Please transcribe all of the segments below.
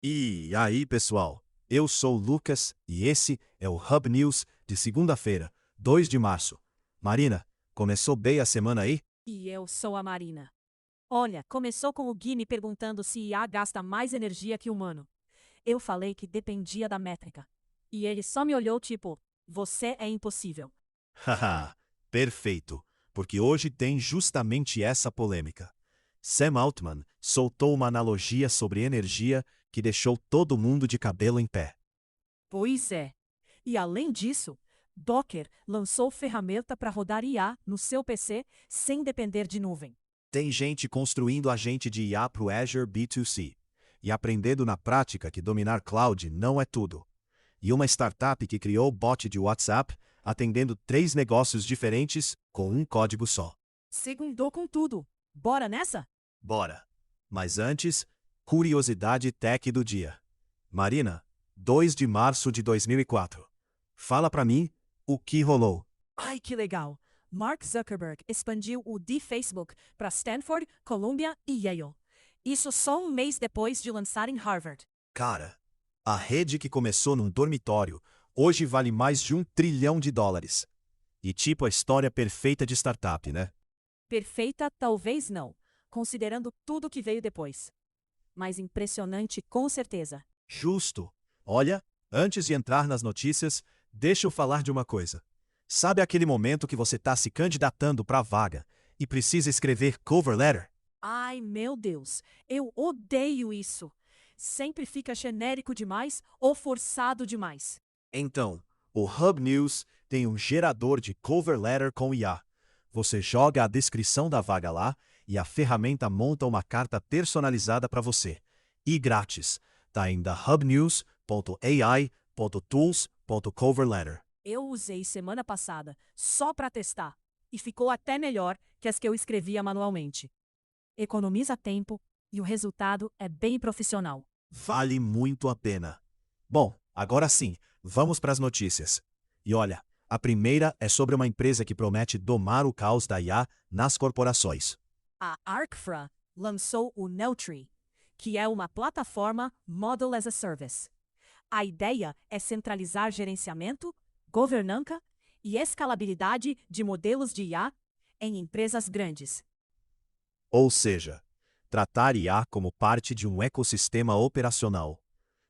E aí, pessoal? Eu sou o Lucas e esse é o Hub News de segunda-feira, 2 de março. Marina, começou bem a semana aí? E eu sou a Marina. Olha, começou com o Gui me perguntando se IA gasta mais energia que humano. Eu falei que dependia da métrica. E ele só me olhou tipo, você é impossível. Haha, perfeito, porque hoje tem justamente essa polêmica. Sam Altman soltou uma analogia sobre energia que deixou todo mundo de cabelo em pé. Pois é. E além disso, Docker lançou ferramenta para rodar IA no seu PC sem depender de nuvem. Tem gente construindo agente de IA para o Azure B2C e aprendendo na prática que dominar cloud não é tudo. E uma startup que criou bot de WhatsApp atendendo 3 negócios diferentes com um código só. Segundou com tudo. Bora nessa? Bora! Mas antes, curiosidade tech do dia. Marina, 2 de março de 2004. Fala pra mim o que rolou. Ai, que legal! Mark Zuckerberg expandiu o de Facebook para Stanford, Columbia e Yale. Isso só um mês depois de lançar em Harvard. Cara, a rede que começou num dormitório hoje vale mais de US$ 1 trilhão. E tipo a história perfeita de startup, né? Perfeita, talvez não, considerando tudo que veio depois. Mas impressionante, com certeza. Justo. Olha, antes de entrar nas notícias, deixa eu falar de uma coisa. Sabe aquele momento que você está se candidatando para a vaga e precisa escrever cover letter? Ai, meu Deus, eu odeio isso. Sempre fica genérico demais ou forçado demais. Então, o Hub News tem um gerador de cover letter com IA. Você joga a descrição da vaga lá e a ferramenta monta uma carta personalizada para você. E grátis. Tá em hubnews.ai.tools.coverletter. Eu usei semana passada só para testar e ficou até melhor que as que eu escrevia manualmente. Economiza tempo e o resultado é bem profissional. Vale muito a pena. Bom, agora sim, vamos para as notícias. E olha, a primeira é sobre uma empresa que promete domar o caos da IA nas corporações. A Arcfra lançou o Neutri, que é uma plataforma Model as a Service. A ideia é centralizar gerenciamento, governança e escalabilidade de modelos de IA em empresas grandes. Ou seja, tratar IA como parte de um ecossistema operacional,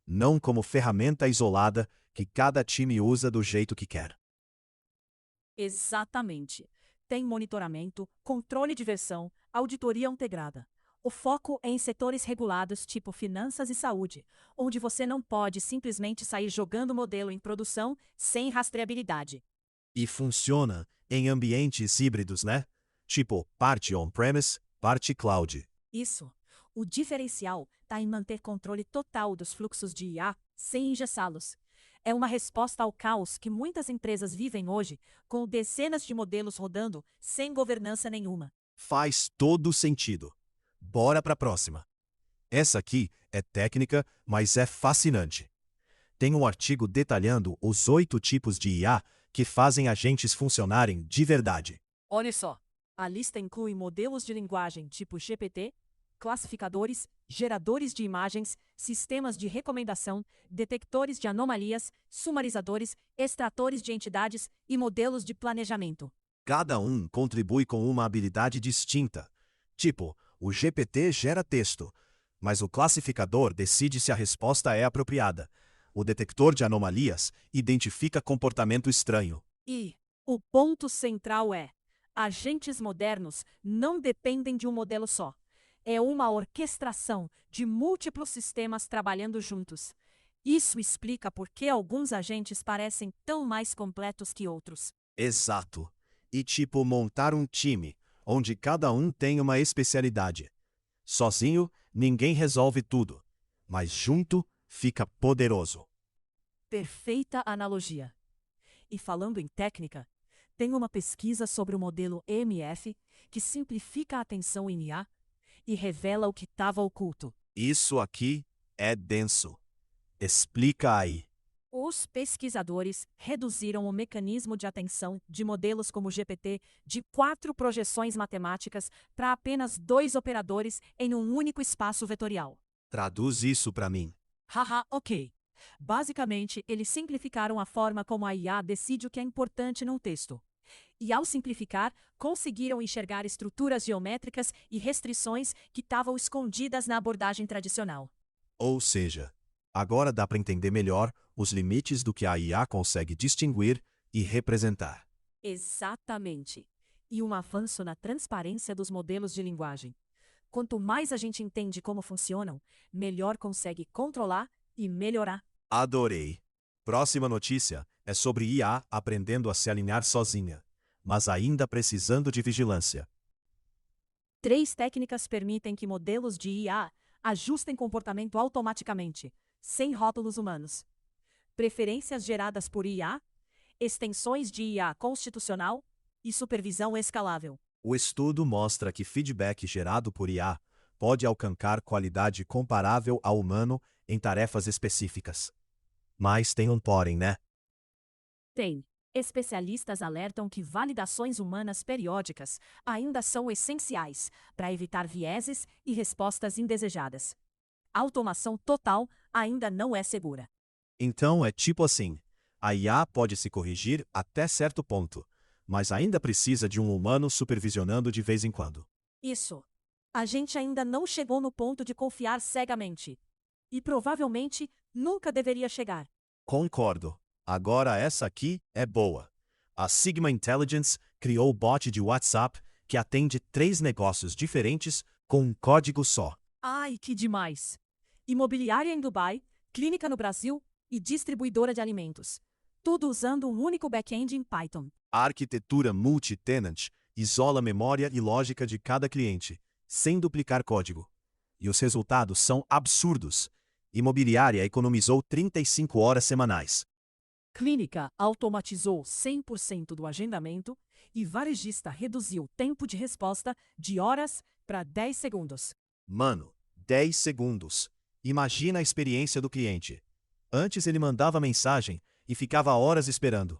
não como ferramenta isolada que cada time usa do jeito que quer. Exatamente. Tem monitoramento, controle de versão, auditoria integrada. O foco é em setores regulados, tipo finanças e saúde, onde você não pode simplesmente sair jogando o modelo em produção sem rastreabilidade. E funciona em ambientes híbridos, né? Tipo, parte on-premise, parte cloud. Isso. O diferencial está em manter controle total dos fluxos de IA sem engessá-los. É uma resposta ao caos que muitas empresas vivem hoje, com dezenas de modelos rodando sem governança nenhuma. Faz todo sentido. Bora para a próxima. Essa aqui é técnica, mas é fascinante. Tem um artigo detalhando os 8 tipos de IA que fazem agentes funcionarem de verdade. Olha só, a lista inclui modelos de linguagem tipo GPT, classificadores, geradores de imagens, sistemas de recomendação, detectores de anomalias, sumarizadores, extratores de entidades e modelos de planejamento. Cada um contribui com uma habilidade distinta. Tipo, o GPT gera texto, mas o classificador decide se a resposta é apropriada. O detector de anomalias identifica comportamento estranho. E o ponto central é: agentes modernos não dependem de um modelo só. É uma orquestração de múltiplos sistemas trabalhando juntos. Isso explica por que alguns agentes parecem tão mais completos que outros. Exato. E tipo montar um time, onde cada um tem uma especialidade. Sozinho, ninguém resolve tudo, mas junto fica poderoso. Perfeita analogia. E falando em técnica, tem uma pesquisa sobre o modelo EMF que simplifica a atenção em IA e revela o que estava oculto. Isso aqui é denso. Explica aí. Os pesquisadores reduziram o mecanismo de atenção de modelos como o GPT de 4 projeções matemáticas para apenas 2 operadores em um único espaço vetorial. Traduz isso para mim. Haha, ok. Basicamente, eles simplificaram a forma como a IA decide o que é importante num texto. E ao simplificar, conseguiram enxergar estruturas geométricas e restrições que estavam escondidas na abordagem tradicional. Ou seja, agora dá para entender melhor os limites do que a IA consegue distinguir e representar. Exatamente. E um avanço na transparência dos modelos de linguagem. Quanto mais a gente entende como funcionam, melhor consegue controlar e melhorar. Adorei! Próxima notícia é sobre IA aprendendo a se alinhar sozinha, mas ainda precisando de vigilância. 3 técnicas permitem que modelos de IA ajustem comportamento automaticamente, sem rótulos humanos. Preferências geradas por IA, extensões de IA constitucional e supervisão escalável. O estudo mostra que feedback gerado por IA pode alcançar qualidade comparável ao humano em tarefas específicas. Mas tem um porém, né? Tem. Especialistas alertam que validações humanas periódicas ainda são essenciais para evitar vieses e respostas indesejadas. Automação total ainda não é segura. Então é tipo assim: a IA pode se corrigir até certo ponto, mas ainda precisa de um humano supervisionando de vez em quando. Isso. A gente ainda não chegou no ponto de confiar cegamente. E provavelmente nunca deveria chegar. Concordo. Agora essa aqui é boa. A Sigma Intelligence criou o bot de WhatsApp que atende 3 negócios diferentes com um código só. Ai, que demais! Imobiliária em Dubai, clínica no Brasil e distribuidora de alimentos. Tudo usando um único back-end em Python. A arquitetura multi-tenant isola a memória e lógica de cada cliente, sem duplicar código. E os resultados são absurdos. Imobiliária economizou 35 horas semanais. Clínica automatizou 100% do agendamento e varejista reduziu o tempo de resposta de horas para 10 segundos. Mano, 10 segundos. Imagina a experiência do cliente. Antes ele mandava mensagem e ficava horas esperando.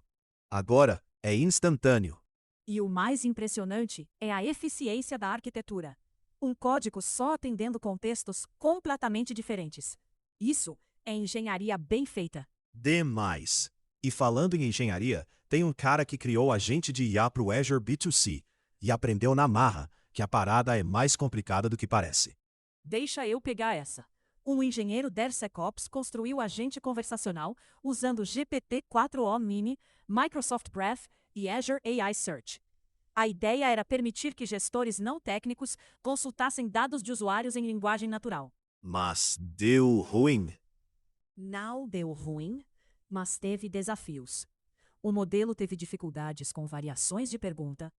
Agora é instantâneo. E o mais impressionante é a eficiência da arquitetura. Um código só atendendo contextos completamente diferentes. Isso é engenharia bem feita. Demais. E falando em engenharia, tem um cara que criou agente de IA para o Azure B2C e aprendeu na marra que a parada é mais complicada do que parece. Deixa eu pegar essa. Um engenheiro DevSecOps construiu agente conversacional usando GPT-4o Mini, Microsoft Breath e Azure AI Search. A ideia era permitir que gestores não técnicos consultassem dados de usuários em linguagem natural. Mas deu ruim. Não deu ruim, mas teve desafios. O modelo teve dificuldades com variações de pergunta,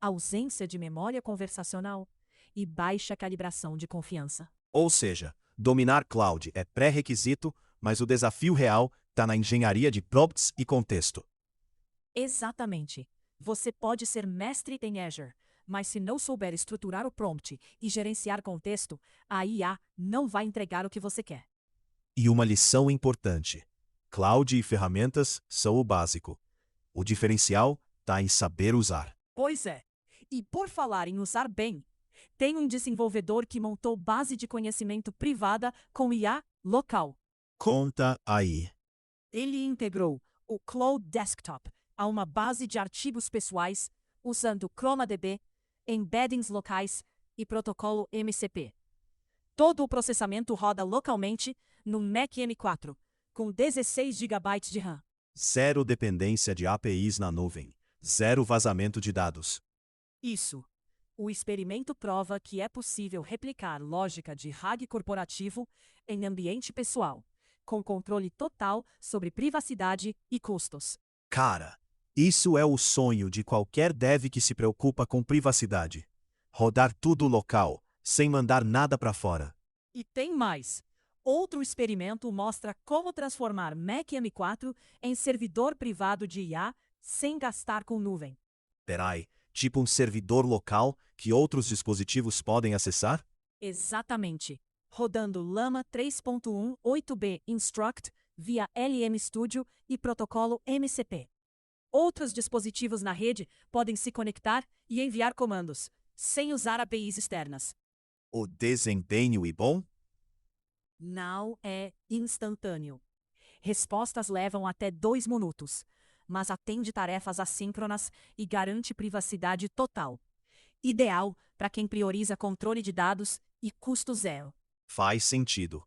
ausência de memória conversacional e baixa calibração de confiança. Ou seja, dominar cloud é pré-requisito, mas o desafio real está na engenharia de prompts e contexto. Exatamente. Você pode ser mestre em Azure, mas se não souber estruturar o prompt e gerenciar contexto, a IA não vai entregar o que você quer. E uma lição importante: cloud e ferramentas são o básico. O diferencial está em saber usar. Pois é. E por falar em usar bem, tem um desenvolvedor que montou base de conhecimento privada com IA local. Conta aí. Ele integrou o Cloud Desktop a uma base de artigos pessoais usando ChromaDB, embeddings locais e protocolo MCP. Todo o processamento roda localmente no Mac M4, com 16 GB de RAM. Zero dependência de APIs na nuvem. Zero vazamento de dados. Isso. O experimento prova que é possível replicar lógica de RAG corporativo em ambiente pessoal, com controle total sobre privacidade e custos. Cara, isso é o sonho de qualquer dev que se preocupa com privacidade. Rodar tudo local, sem mandar nada para fora. E tem mais. Outro experimento mostra como transformar Mac M4 em servidor privado de IA sem gastar com nuvem. Perai, tipo um servidor local que outros dispositivos podem acessar? Exatamente. Rodando Llama 3.1 8B Instruct via LM Studio e protocolo MCP. Outros dispositivos na rede podem se conectar e enviar comandos, sem usar APIs externas. O desempenho é bom? Não é instantâneo. Respostas levam até 2 minutos, mas atende tarefas assíncronas e garante privacidade total. Ideal para quem prioriza controle de dados e custo zero. Faz sentido.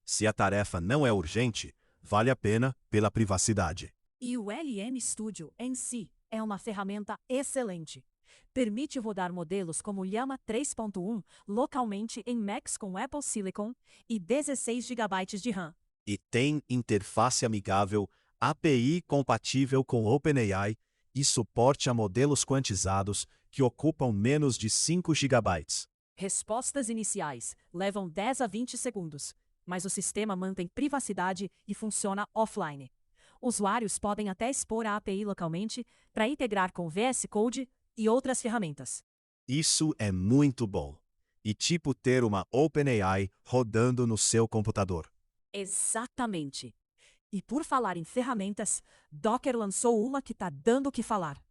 Se a tarefa não é urgente, vale a pena pela privacidade. E o LM Studio em si é uma ferramenta excelente. Permite rodar modelos como Llama 3.1 localmente em Macs com Apple Silicon e 16 GB de RAM. E tem interface amigável, API compatível com OpenAI e suporte a modelos quantizados que ocupam menos de 5 GB. Respostas iniciais levam 10 a 20 segundos, mas o sistema mantém privacidade e funciona offline. Usuários podem até expor a API localmente para integrar com VS Code e outras ferramentas. Isso é muito bom. E tipo ter uma OpenAI rodando no seu computador. Exatamente. E por falar em ferramentas, Docker lançou uma que está dando o que falar.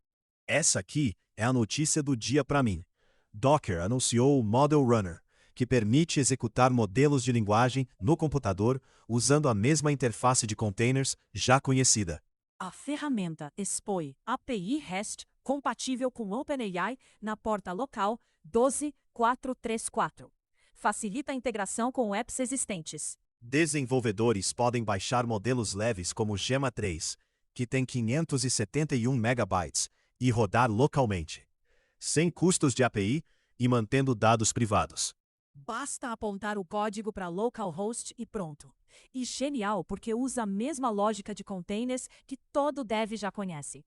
Essa aqui é a notícia do dia para mim. Docker anunciou o Model Runner, que permite executar modelos de linguagem no computador usando a mesma interface de containers já conhecida. A ferramenta expõe API REST compatível com OpenAI na porta local 12434. Facilita a integração com apps existentes. Desenvolvedores podem baixar modelos leves como o Gemma 3, que tem 571 megabytes, e rodar localmente, sem custos de API e mantendo dados privados. Basta apontar o código para localhost e pronto. E genial porque usa a mesma lógica de containers que todo dev já conhece.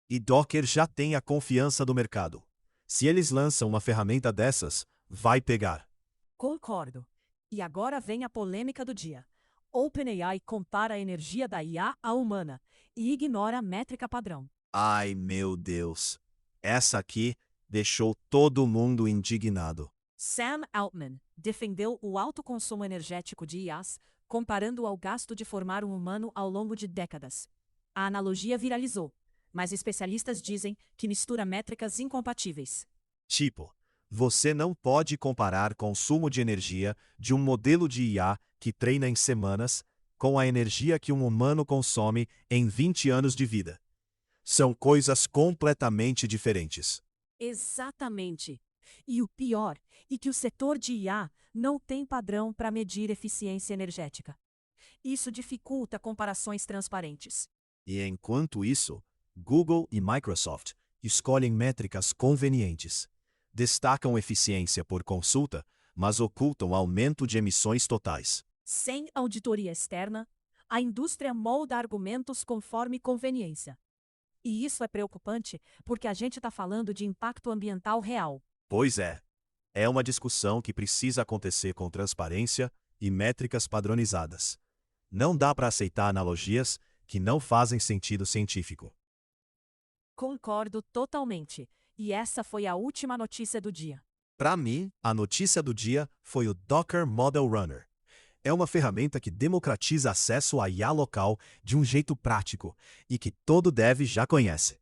E Docker já tem a confiança do mercado. Se eles lançam uma ferramenta dessas, vai pegar. Concordo. E agora vem a polêmica do dia. OpenAI compara a energia da IA à humana e ignora a métrica padrão. Ai, meu Deus. Essa aqui deixou todo mundo indignado. Sam Altman defendeu o alto consumo energético de IAs, comparando ao gasto de formar um humano ao longo de décadas. A analogia viralizou, mas especialistas dizem que mistura métricas incompatíveis. Tipo, você não pode comparar consumo de energia de um modelo de IA que treina em semanas com a energia que um humano consome em 20 anos de vida. São coisas completamente diferentes. Exatamente. E o pior é que o setor de IA não tem padrão para medir eficiência energética. Isso dificulta comparações transparentes. E enquanto isso, Google e Microsoft escolhem métricas convenientes. Destacam eficiência por consulta, mas ocultam aumento de emissões totais. Sem auditoria externa, a indústria molda argumentos conforme conveniência. E isso é preocupante porque a gente está falando de impacto ambiental real. Pois é. É uma discussão que precisa acontecer com transparência e métricas padronizadas. Não dá para aceitar analogias que não fazem sentido científico. Concordo totalmente. E essa foi a última notícia do dia. Para mim, a notícia do dia foi o Docker Model Runner. É uma ferramenta que democratiza acesso à IA local de um jeito prático e que todo dev já conhece.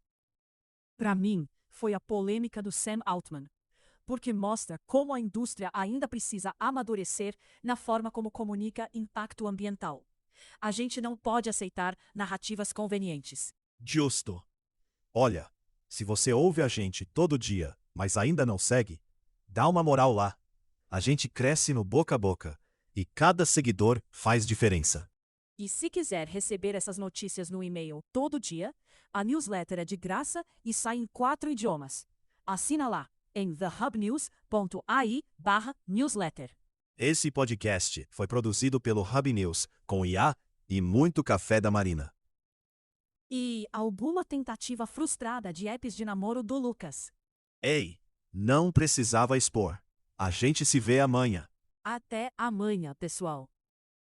Para mim, foi a polêmica do Sam Altman, porque mostra como a indústria ainda precisa amadurecer na forma como comunica impacto ambiental. A gente não pode aceitar narrativas convenientes. Justo. Olha, se você ouve a gente todo dia, mas ainda não segue, dá uma moral lá. A gente cresce no boca a boca e cada seguidor faz diferença. E se quiser receber essas notícias no e-mail todo dia, a newsletter é de graça e sai em 4 idiomas. Assina lá em thehubnews.ai/newsletter. Esse podcast foi produzido pelo Hub News, com IA e muito café da Marina. E alguma tentativa frustrada de apps de namoro do Lucas. Ei, não precisava expor. A gente se vê amanhã. Até amanhã, pessoal.